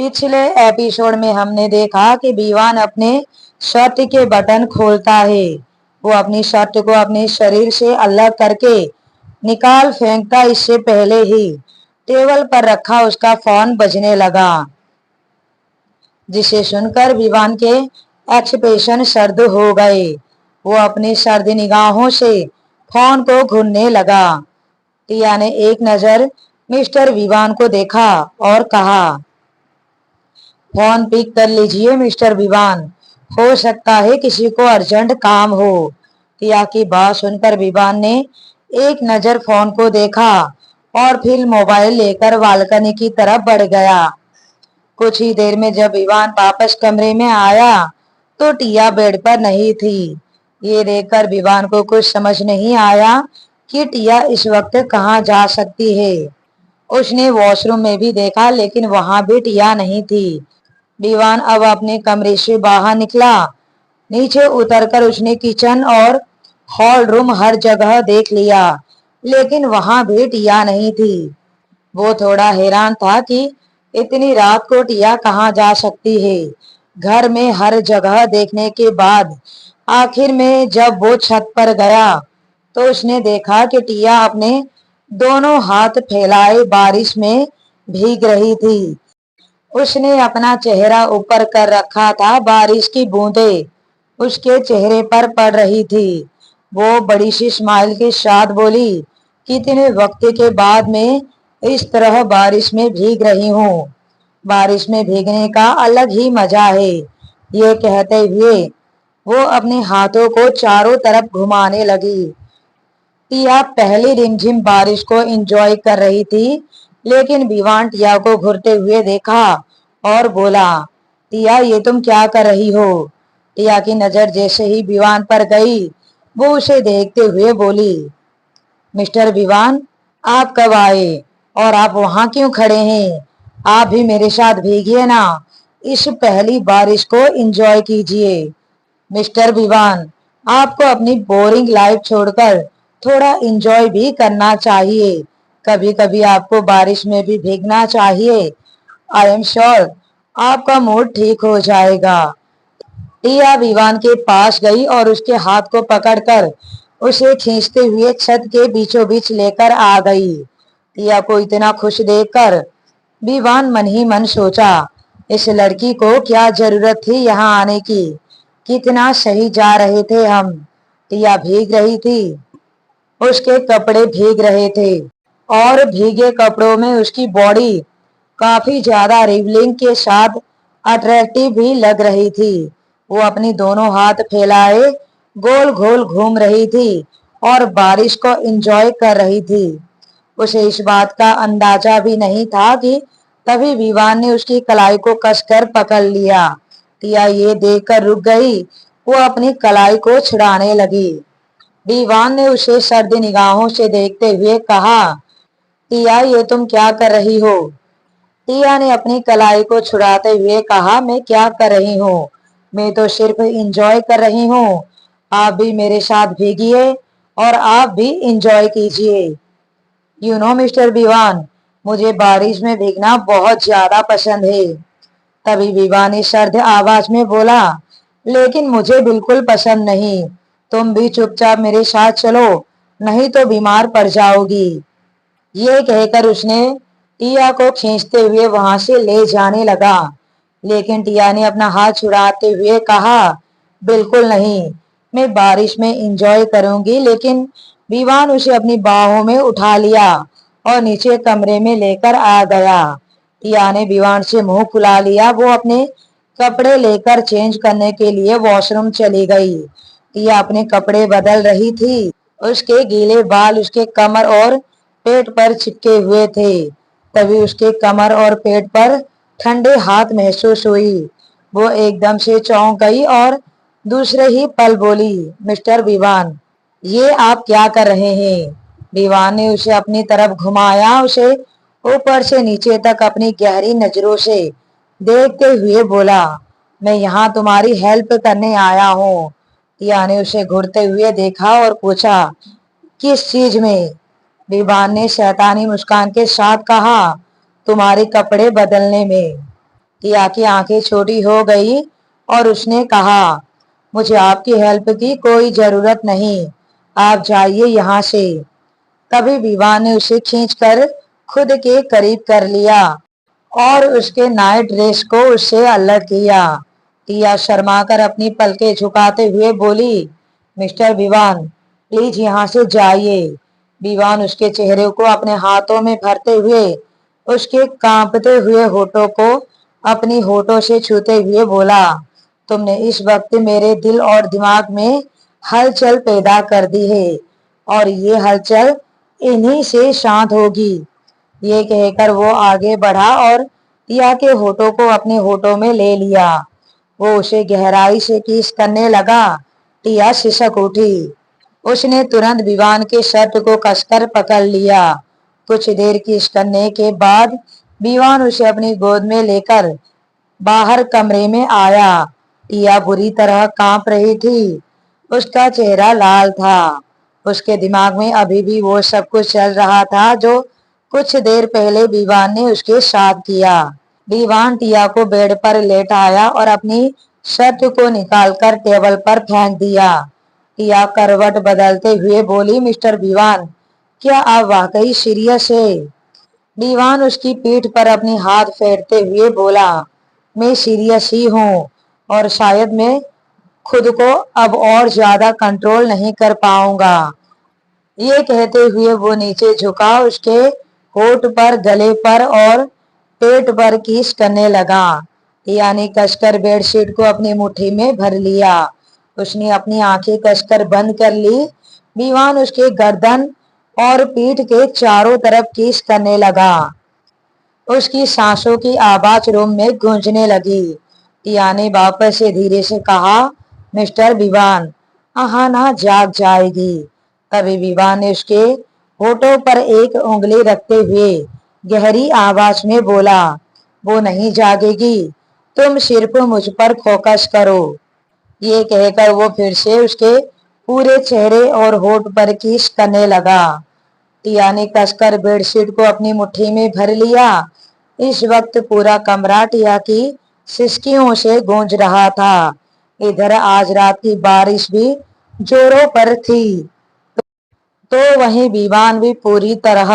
पिछले एपिसोड में हमने देखा कि बीवान अपने शर्ट के बटन खोलता है। वो अपनी शर्ट को अपने शरीर से अलग करके निकाल फेंकता। इससे पहले ही टेबल पर रखा उसका फोन बजने लगा, जिसे सुनकर बीवान के एक्सप्रेशन सर्द हो गए। वो अपनी सर्द निगाहों से फोन को घूरने लगा। टिया ने एक नजर मिस्टर विवान को देखा और कहा, फोन पिक कर लीजिए मिस्टर विवान, हो सकता है किसी को अर्जेंट काम हो। टिया की बात सुनकर विवान ने एक नजर फोन को देखा और फिर मोबाइल लेकर बालकनी की तरफ बढ़ गया। कुछ ही देर में जब विवान वापस कमरे में आया तो टिया बेड पर नहीं थी। ये देखकर विवान को कुछ समझ नहीं आया कि टिया इस वक्त कहाँ जा सकती है। उसने वॉशरूम में भी देखा लेकिन वहां भी टिया नहीं थी। विवान अब अपने कमरे से बाहर निकला। नीचे उतरकर उसने किचन और हॉल रूम हर जगह देख लिया, लेकिन वहां भी टिया नहीं थी। वो थोड़ा हैरान था कि इतनी रात को टिया कहाँ जा सकती है। घर में हर जगह देखने के बाद आखिर में जब वो छत पर गया तो उसने देखा कि टिया अपने दोनों हाथ फैलाए बारिश में भीग रही थी। उसने अपना चेहरा ऊपर कर रखा था। बारिश की बूंदें उसके चेहरे पर पड़ रही थी। वो बड़ी सी स्माइल के साथ बोली, कितने वक्त के बाद मैं इस तरह बारिश में भीग रही हूँ। बारिश में भीगने का अलग ही मजा है। ये कहते हुए वो अपने हाथों को चारों तरफ घुमाने लगी। टिया पहली रिमझिम बारिश को एंजॉय कर रही थी, लेकिन विवान टिया को घूरते हुए देखा और बोला, टिया ये तुम क्या कर रही हो। टिया की नजर जैसे ही विवान पर गई वो उसे देखते हुए बोली, मिस्टर विवान, आप कब आए और आप वहां क्यों खड़े हैं। आप भी मेरे साथ भीगिए ना, इस पहली बारिश को एंजॉय कीजिए। मिस्टर विवान, आपको अपनी बोरिंग लाइफ छोड़कर थोड़ा एंजॉय भी करना चाहिए। कभी कभी आपको बारिश में भी भीगना चाहिए। आई एम श्योर आपका मूड ठीक हो जाएगा। टिया विवान के पास गई और उसके हाथ को पकड़कर उसे खींचते हुए छत के बीचों बीच लेकर आ गई। टिया को इतना खुश देखकर विवान मन ही मन सोचा, इस लड़की को क्या जरूरत थी यहाँ आने की। कितना सही जा रहे थे हम। टिया भीग रही थी, उसके कपड़े भीग रहे थे और भीगे कपड़ों में उसकी बॉडी काफी ज्यादा रिवलिंग के साथ अट्रैक्टिव भी लग रही थी। वो अपनी दोनों हाथ फैलाए गोल गोल घूम रही थी और बारिश को एंजॉय कर रही थी। उसे इस बात का अंदाजा भी नहीं था कि तभी विवान ने उसकी कलाई को कसकर पकड़ लिया। टिया ये देखकर रुक गई। वो अपनी कलाई को छुड़ाने लगी। विवान ने उसे सर्द निगाहों से देखते हुए कहा, टिया ये तुम क्या कर रही हो। टिया ने अपनी कलाई को छुड़ाते हुए कहा, मैं क्या कर रही हूँ, मैं तो सिर्फ इंजॉय कर रही हूँ। आप भी मेरे साथ भीगिए और आप भी इंजॉय कीजिए। यू नो मिस्टर विवान, मुझे बारिश में भीगना बहुत ज्यादा पसंद है। तभी विवान ने सर्द आवाज में बोला, लेकिन मुझे बिल्कुल पसंद नहीं। तुम भी चुपचाप मेरे साथ चलो, नहीं तो बीमार पड़ जाओगी। ये कहकर उसने टिया को खींचते हुए वहां से ले जाने लगा, लेकिन टिया ने अपना हाथ छुड़ाते हुए कहा, बिल्कुल नहीं, मैं बारिश में एंजॉय करूंगी। लेकिन विवान उसे अपनी बाहों में उठा लिया और नीचे कमरे में लेकर आ गया। टिया ने विवान से मुंह फुला लिया। वो अपने कपड़े लेकर चेंज करने के लिए वॉशरूम चली गई। टिया अपने कपड़े बदल रही थी। उसके गीले बाल उसके कमर और पेट पर चिपके हुए थे। तभी उसके कमर और पेट पर ठंडे हाथ महसूस हुई। वो एकदम से चौंक गई और दूसरे ही पल बोली, मिस्टर विवान, ये आप क्या कर रहे हैं। विवान ने उसे अपनी तरफ घुमाया, उसे ऊपर से नीचे तक अपनी गहरी नजरों से देखते हुए बोला, मैं यहाँ तुम्हारी हेल्प करने आया हूँ। टिया ने उसे घूरते हुए देखा और पूछा, किस चीज में। विवान ने शैतानी मुस्कान के साथ कहा, तुम्हारे कपड़े बदलने में। टिया की आंखें छोटी हो गई और उसने कहा, मुझे आपकी हेल्प की कोई जरूरत नहीं, आप जाइए यहाँ से। तभी विवाह ने उसे खींचकर खुद के करीब कर लिया और उसके नाइट ड्रेस को उससे अलग किया। टिया शर्माकर अपनी पलकें झुकाते हुए बोली, मिस्टर विवान, प्लीज यहाँ से जाइए। विवान उसके चेहरे को अपने हाथों में भरते हुए उसके कांपते हुए होठों को अपनी होठों से छूते हुए बोला, तुमने इस वक्त मेरे दिल और दिमाग में हलचल पैदा कर दी है और ये हलचल इन्हीं से शांत होगी। ये कहकर वो आगे बढ़ा और टिया के होठों को अपने होठों में ले लिया। वो उसे गहराई से किस करने लगा। टिया सिसक उठी। उसने तुरंत विवान के शर्ट को कसकर पकड़ लिया। कुछ देर किस करने के बाद विवान उसे अपनी गोद में लेकर बाहर कमरे में आया। टिया बुरी तरह कांप रही थी। उसका चेहरा लाल था। उसके दिमाग में अभी भी वो सब कुछ चल रहा था जो कुछ देर पहले विवान ने उसके साथ किया। विवान टिया को बेड पर लेटाया और अपनी शर्ट को निकालकर टेबल पर फेंक दिया। टिया करवट बदलते हुए बोली, मिस्टर विवान, क्या आप वाकई सीरियस है? विवान उसकी पीठ पर अपनी हाथ फेरते हुए बोला, मैं सीरियस ही हूँ और शायद मैं खुद को अब और ज्यादा कंट्रोल नहीं कर पाऊंगा। ये कहते हुए वो नीचे झुका, उसके होठ पर, गले पर और पेट पर किस करने लगा। टिया ने कसकर बेडशीट को अपनी मुट्ठी में भर लिया। उसने अपनी आंखें कसकर बंद कर ली। विवान उसके गर्दन और पीठ के चारों तरफ किस करने लगा। उसकी सांसों की आवाज रूम में गूंजने लगी। टिया ने वापस से धीरे से कहा, मिस्टर विवान, अहाना जाग जाएगी। तभी विवान ने उसके होठों पर एक उंगली रखते हुए गहरी आवाज में बोला, वो नहीं जागेगी, तुम सिर्फ मुझ पर फोकस करो। ये कहकर वो फिर से उसके पूरे चेहरे और होठ पर किस करने लगा। टिया ने कसकर बेडशीट को अपनी मुट्ठी में भर लिया। इस वक्त पूरा कमरा टिया की सिसकियों से गूंज रहा था। इधर आज रात की बारिश भी जोरों पर थी, तो वहीं विवान भी पूरी तरह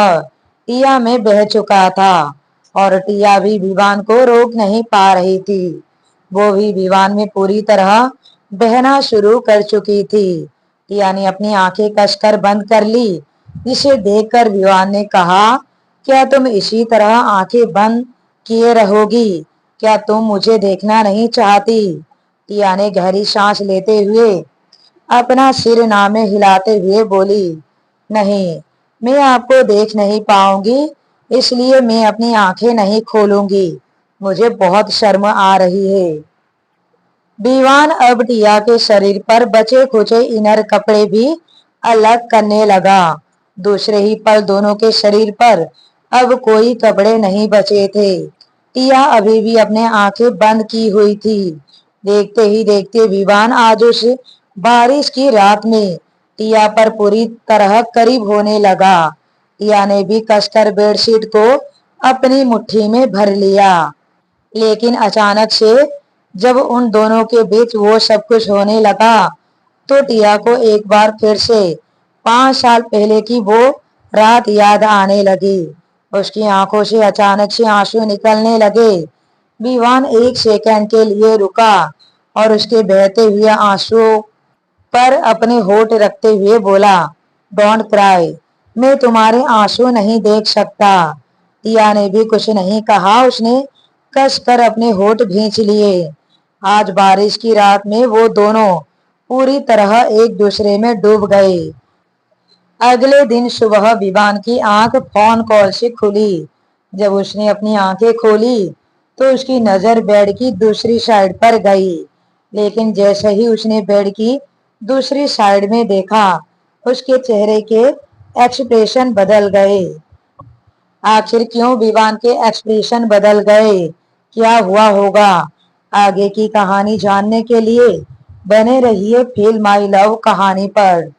टिया में बह चुका था और टिया भी विवान को रोक नहीं पा रही थी। वो भी विवान में पूरी तरह बहना शुरू कर चुकी थी। टिया ने अपनी आंखें कसकर बंद कर ली, जिसे देखकर विवान ने कहा, क्या तुम इसी तरह आंखें बंद किए रहोगी? क्या तुम मुझे देखना नहीं चाहती? टिया ने गहरी सांस लेते हुए अपना सिर नामे हिलाते हुए बोली, नहीं, मैं आपको देख नहीं पाऊंगी, इसलिए मैं अपनी आंखें नहीं खोलूंगी। मुझे बहुत शर्म आ रही है। विवान अब टिया के शरीर पर बचे खुचे इनर कपड़े भी अलग करने लगा। दूसरे ही पल दोनों के शरीर पर अब कोई कपड़े नहीं बचे थे। टिया अभी भी अपने आंखें बंद की हुई थी। देखते ही देखते विवान आज उस बारिश की रात में टिया पर पूरी तरह करीब होने लगा। टिया ने भी कसकर बेडशीट को अपनी मुट्ठी में भर लिया। लेकिन अचानक से जब उन दोनों के बीच वो सब कुछ होने लगा, तो टिया को एक बार फिर से 5 साल पहले की वो रात याद आने लगी। उसकी आंखों से अचानक से आंसू निकलने लगे। विवान एक सेकंड के लिए रुका और उसके बहते हुए आंसुओं पर अपने होठ रखते हुए बोला, डोंट क्राई, मैं तुम्हारे आंसू नहीं देख सकता। टिया ने भी कुछ नहीं कहा। उसने कसकर अपने होठ भींच लिए। आज बारिश की रात में वो दोनों पूरी तरह एक दूसरे में डूब गए। अगले दिन सुबह विवान की आंख फोन कॉल से खुली। जब उसने अपनी आंखें खोली तो उसकी नजर बेड की दूसरी साइड पर गई। लेकिन जैसे ही उसने बेड की दूसरी साइड में देखा, उसके चेहरे के एक्सप्रेशन बदल गए। आखिर क्यों विवान के एक्सप्रेशन बदल गए? क्या हुआ होगा? आगे की कहानी जानने के लिए बने रहिए फिल्म माई लव कहानी पर।